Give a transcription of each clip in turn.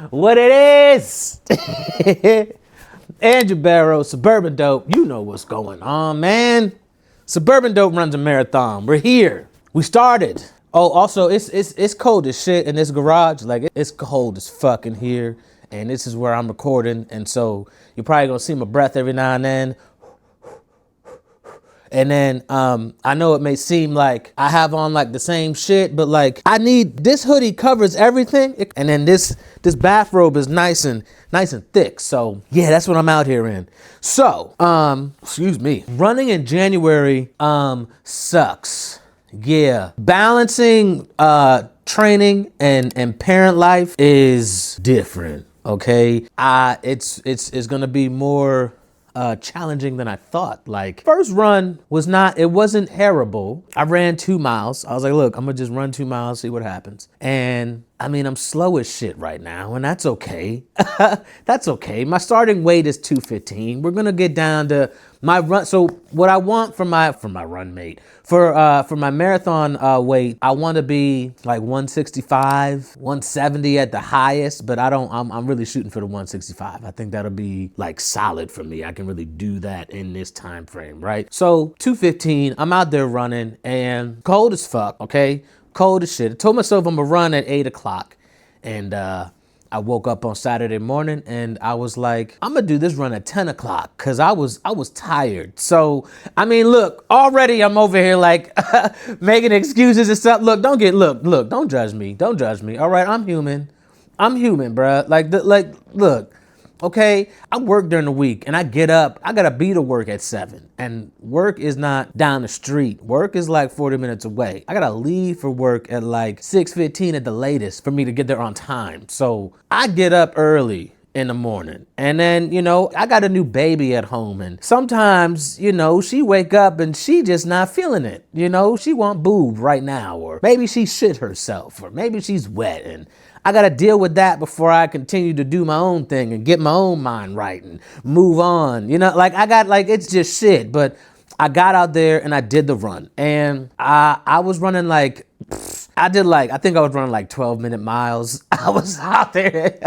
What it is? Andrew Barrow, Suburban Dope. You know what's going on, man. Suburban Dope runs a marathon. We're here. We started. Oh, also, it's cold as shit in this garage. Like, it's cold as fuck in here. And this is where I'm recording. And so you're probably going to see my breath every now and then. And then I know it may seem like I have on like the same shit, but like I need this hoodie covers everything, and then this bathrobe is nice and thick. So yeah, that's what I'm out here in. So excuse me, running in January sucks. Yeah, balancing training and parent life is different. Okay, it's gonna be more challenging than I thought. Like, first run it wasn't terrible. I ran 2 miles. I was like, look, I'm gonna just run 2 miles, see what happens. And I mean, I'm slow as shit right now, and that's okay. That's okay. My starting weight is 215. We're gonna get down to my run. So what I want for my run mate, for my marathon weight, I want to be like 165, 170 at the highest, but I'm really shooting for the 165. I think that'll be like solid for me. I can really do that in this time frame, right? So 215, I'm out there running and cold as fuck, okay? Cold as shit. I told myself I'm gonna run at 8 o'clock, and I woke up on Saturday morning and I was like, I'm gonna do this run at 10 o'clock because I was tired. So, I mean, look, already I'm over here like making excuses and stuff. Look, don't judge me. Don't judge me. All right, I'm human. I'm human, bruh. Look, okay, I work during the week and I get up, I gotta be to work at 7. And work is not down the street. Work is like 40 minutes away. I gotta leave for work at like 6:15 at the latest for me to get there on time. So I get up early in the morning. And then, I got a new baby at home, and sometimes, she wake up and she just not feeling it. She want boob right now, or maybe she shit herself, or maybe she's wet, and I got to deal with that before I continue to do my own thing and get my own mind right and move on. It's just shit. But I got out there and I did the run, and I was running I think I was running like 12-minute miles. I was out there.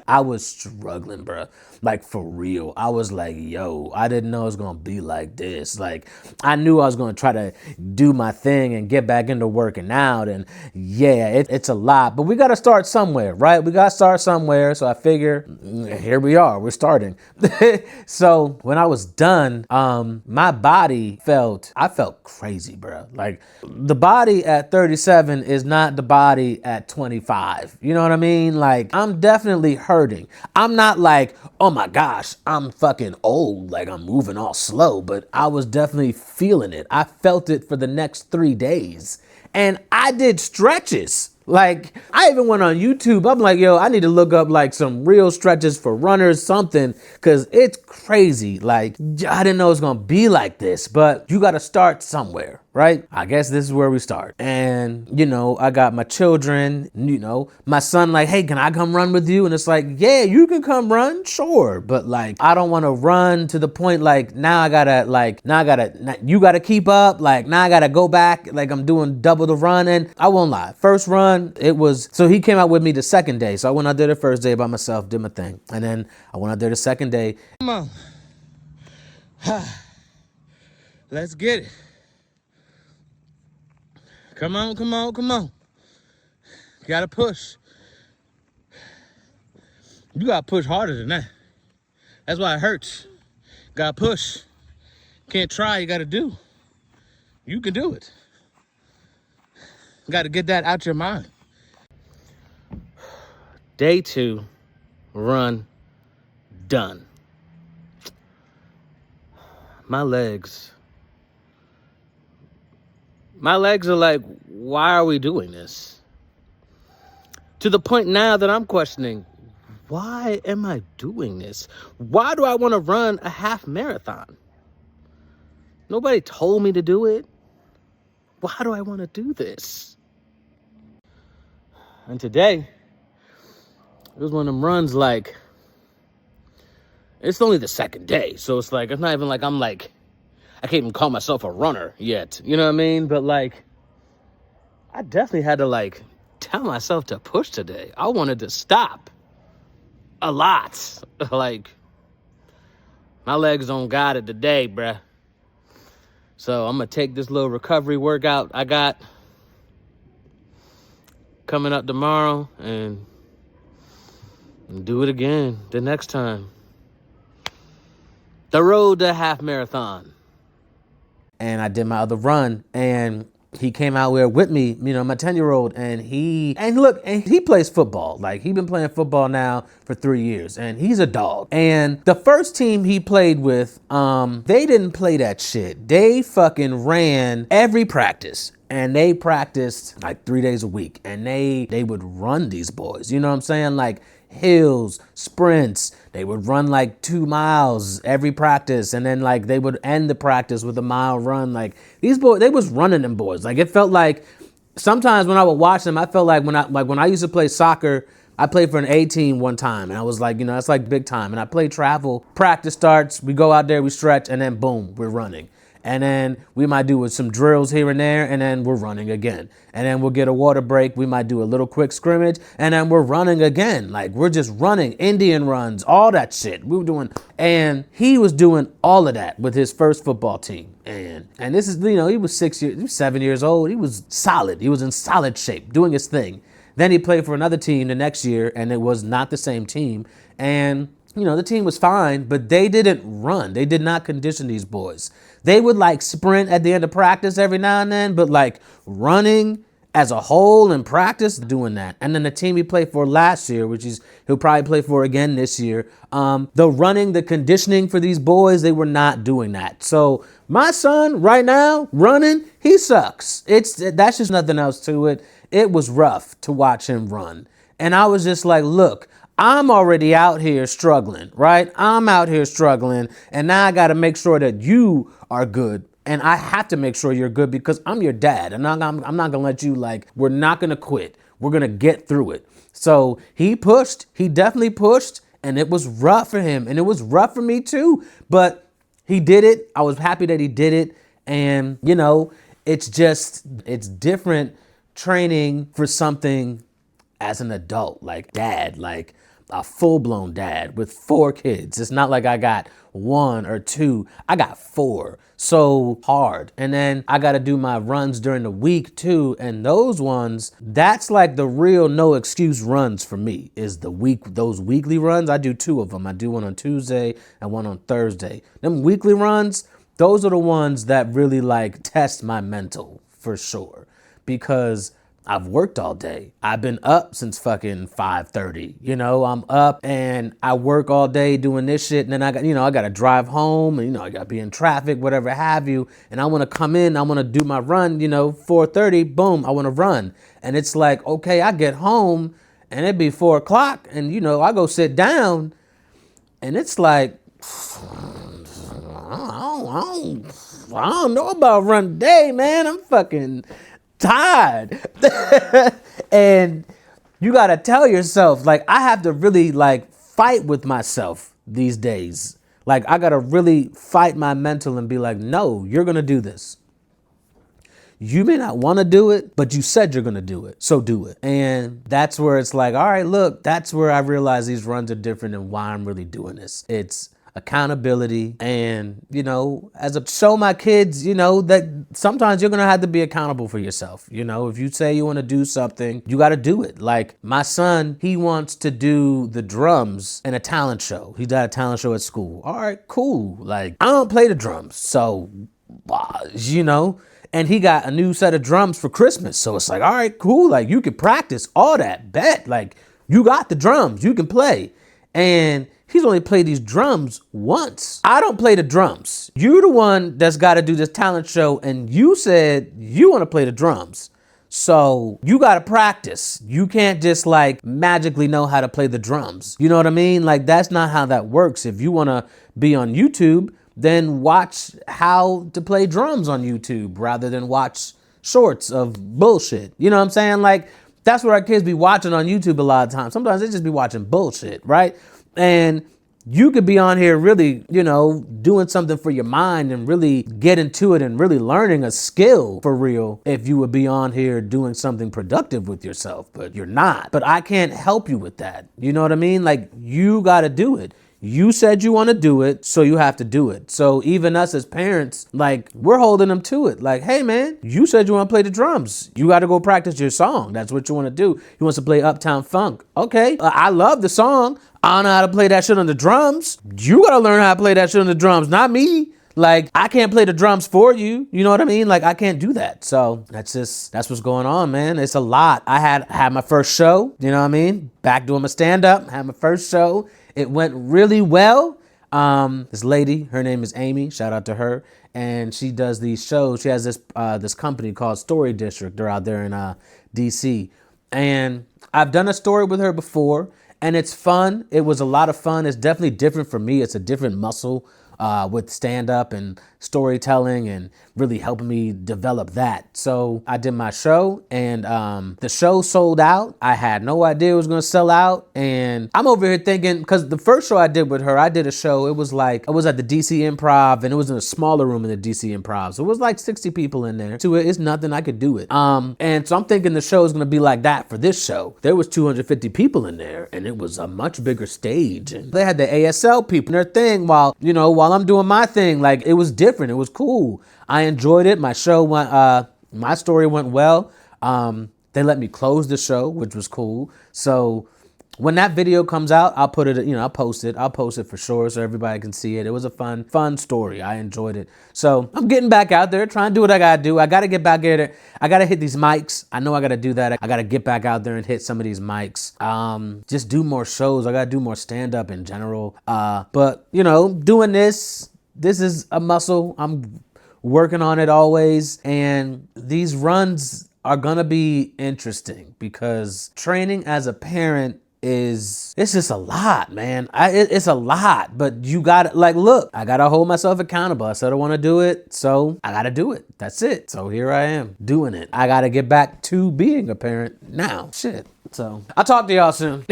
I was struggling, bro. Like, for real. I was like, yo, I didn't know it was going to be like this. Like, I knew I was going to try to do my thing and get back into working out. And yeah, it's a lot. But we got to start somewhere, right? We got to start somewhere. So I figure, here we are. We're starting. So when I was done, my body I felt crazy, bro. Like, the body at 37 is not the body at 25. You know what I mean? Like, I'm definitely hurting. I'm not like, oh my gosh, I'm fucking old, like I'm moving all slow, but I was definitely feeling it. I felt it for the next 3 days. And I did stretches. Like, I even went on YouTube. I'm like, yo, I need to look up like some real stretches for runners, something, because it's crazy. Like, I didn't know it was going to be like this, but you got to start somewhere, right? I guess this is where we start. And, I got my children, my son like, hey, can I come run with you? And it's like, yeah, you can come run, sure. But like, I don't want to run to the point like, you got to keep up. Like, now I got to go back. Like, I'm doing double the run. And I won't lie. First run, so he came out with me the second day. So I went out there the first day by myself, did my thing. And then I went out there the second day. Come on. Let's get it. Come on. You gotta push. You gotta push harder than that. That's why it hurts. Gotta push. Can't try, you gotta do. You can do it. You gotta get that out your mind. Day 2, run, done. My legs are like, why are we doing this? To the point now that I'm questioning, why am I doing this? Why do I want to run a half marathon? Nobody told me to do it. Why do I want to do this? And today, it was one of them runs like, it's only the second day. So it's like, it's not even like I can't even call myself a runner yet. You know what I mean? But like, I definitely had to like tell myself to push today. I wanted to stop a lot. Like, my legs don't got it today, bruh. So I'm gonna take this little recovery workout I got coming up tomorrow and do it again the next time. The road to half marathon. And I did my other run, and he came out there with me, you know, my 10-year-old, and he plays football. Like, he's been playing football now for 3 years, and he's a dog. And the first team he played with, they didn't play that shit. They fucking ran every practice. And they practiced like 3 days a week, and they would run these boys. You know what I'm saying? Like hills, sprints. They would run like 2 miles every practice, and then like they would end the practice with a mile run. Like these boys, they was running them boys. Like it felt like sometimes when I would watch them, I felt like when I used to play soccer. I played for an A team one time, and I was like, you know, that's like big time. And I played travel. Practice starts, we go out there, we stretch, and then boom, we're running. And then we might do some drills here and there, and then we're running again. And then we'll get a water break. We might do a little quick scrimmage, and then we're running again. Like, we're just running, Indian runs, all that shit. We were doing, and he was doing all of that with his first football team. And this is, you know, he was 7 years old. He was solid. He was in solid shape, doing his thing. Then he played for another team the next year, and it was not the same team. And you know, the team was fine, but they didn't run. They did not condition these boys. They would like sprint at the end of practice every now and then, but like running as a whole in practice, doing that. And then the team he played for last year, which is he'll probably play for again this year, the running, the conditioning for these boys, they were not doing that. So my son right now running, he sucks. That's just nothing else to it. It was rough to watch him run. And I was just like, look, I'm already out here struggling, right? I'm out here struggling, and now I got to make sure that you are good. And I have to make sure you're good because I'm your dad. And I'm not going to let you, like, we're not going to quit. We're going to get through it. So he pushed. He definitely pushed, and it was rough for him. And it was rough for me too. But he did it. I was happy that he did it. And, you know, it's different training for something as an adult, like dad, like a full-blown dad with 4 kids. It's not like I got 1 or 2. I got 4. So hard. And then I got to do my runs during the week too. And those ones, that's like the real no excuse runs for me is those weekly runs. I do 2 of them. I do one on Tuesday and one on Thursday. Them weekly runs, those are the ones that really like test my mental for sure. Because I've worked all day. I've been up since fucking 5:30. You know, I'm up and I work all day doing this shit. And then I got to drive home and, I got to be in traffic, whatever have you. And I want to come in, I want to do my run, 4:30, boom, I want to run. And it's like, okay, I get home and it'd be 4 o'clock and, I go sit down and it's like, I don't know about run day, man. I'm fucking tired. And you got to tell yourself, like, I have to really like fight with myself these days. Like, I got to really fight my mental and be like, no, you're going to do this. You may not want to do it, but you said you're going to do it. So do it. And that's where it's like, all right, look, that's where I realize these runs are different and why I'm really doing this. It's accountability and, as a show my kids, that sometimes you're going to have to be accountable for yourself. If you say you want to do something, you got to do it. Like my son, he wants to do the drums in a talent show. He's got a talent show at school. All right, cool. Like I don't play the drums. So, and he got a new set of drums for Christmas. So it's like, all right, cool. Like you can practice all that. Bet. Like you got the drums. You can play. And he's only played these drums once. I don't play the drums. You're the one that's got to do this talent show. And you said you want to play the drums. So you got to practice. You can't just like magically know how to play the drums. You know what I mean? Like that's not how that works. If you want to be on YouTube, then watch how to play drums on YouTube rather than watch shorts of bullshit. You know what I'm saying? Like that's what our kids be watching on YouTube a lot of times. Sometimes they just be watching bullshit, right? And you could be on here really, you know, doing something for your mind and really get into it and really learning a skill for real if you would be on here doing something productive with yourself, but you're not. But I can't help you with that. You know what I mean? Like, you got to do it. You said you want to do it, so you have to do it. So even us as parents, like, we're holding them to it. Like, hey man, you said you want to play the drums. You got to go practice your song. That's what you want to do. You want to play Uptown Funk. Okay, I love the song. I don't know how to play that shit on the drums. You got to learn how to play that shit on the drums, not me. Like, I can't play the drums for you. You know what I mean? Like, I can't do that. So that's what's going on, man. It's a lot. I had my first show, you know what I mean? Back doing my stand-up, had my first show. It went really well. This lady, her name is Amy, shout out to her. And she does these shows. She has this company called Story District. They're out there in DC. And I've done a story with her before, and it's fun. It was a lot of fun. It's definitely different for me. It's a different muscle with stand-up and storytelling and really helping me develop that. So I did my show, and the show sold out. I had no idea it was going to sell out. And I'm over here thinking, because the first show I did with her, I did a show. It was like, I was at the DC Improv, and it was in a smaller room in the DC Improv. So it was like 60 people in there. To it, it's nothing, I could do it. And so I'm thinking the show is going to be like that for this show. There was 250 people in there, and it was a much bigger stage. And they had the ASL people in their thing while I'm doing my thing. Like, it was different. It was cool. I enjoyed it. My show went, my story went well. They let me close the show, which was cool. So when that video comes out, I'll put it, I'll post it for sure so everybody can see it. It was a fun story. I enjoyed it. So I'm getting back out there, trying to do what I gotta do. I gotta get back there. I gotta hit these mics. I know I gotta do that. I gotta get back out there and hit some of these mics. Just do more shows. I gotta do more stand-up in general. But doing this is a muscle. I'm working on it always. And these runs are gonna be interesting because training as a parent it's just a lot, man. It's a lot, but you gotta, like, look, I gotta hold myself accountable. I said I wanna do it, so I gotta do it. That's it. So here I am doing it. I gotta get back to being a parent now. Shit. So I'll talk to y'all soon.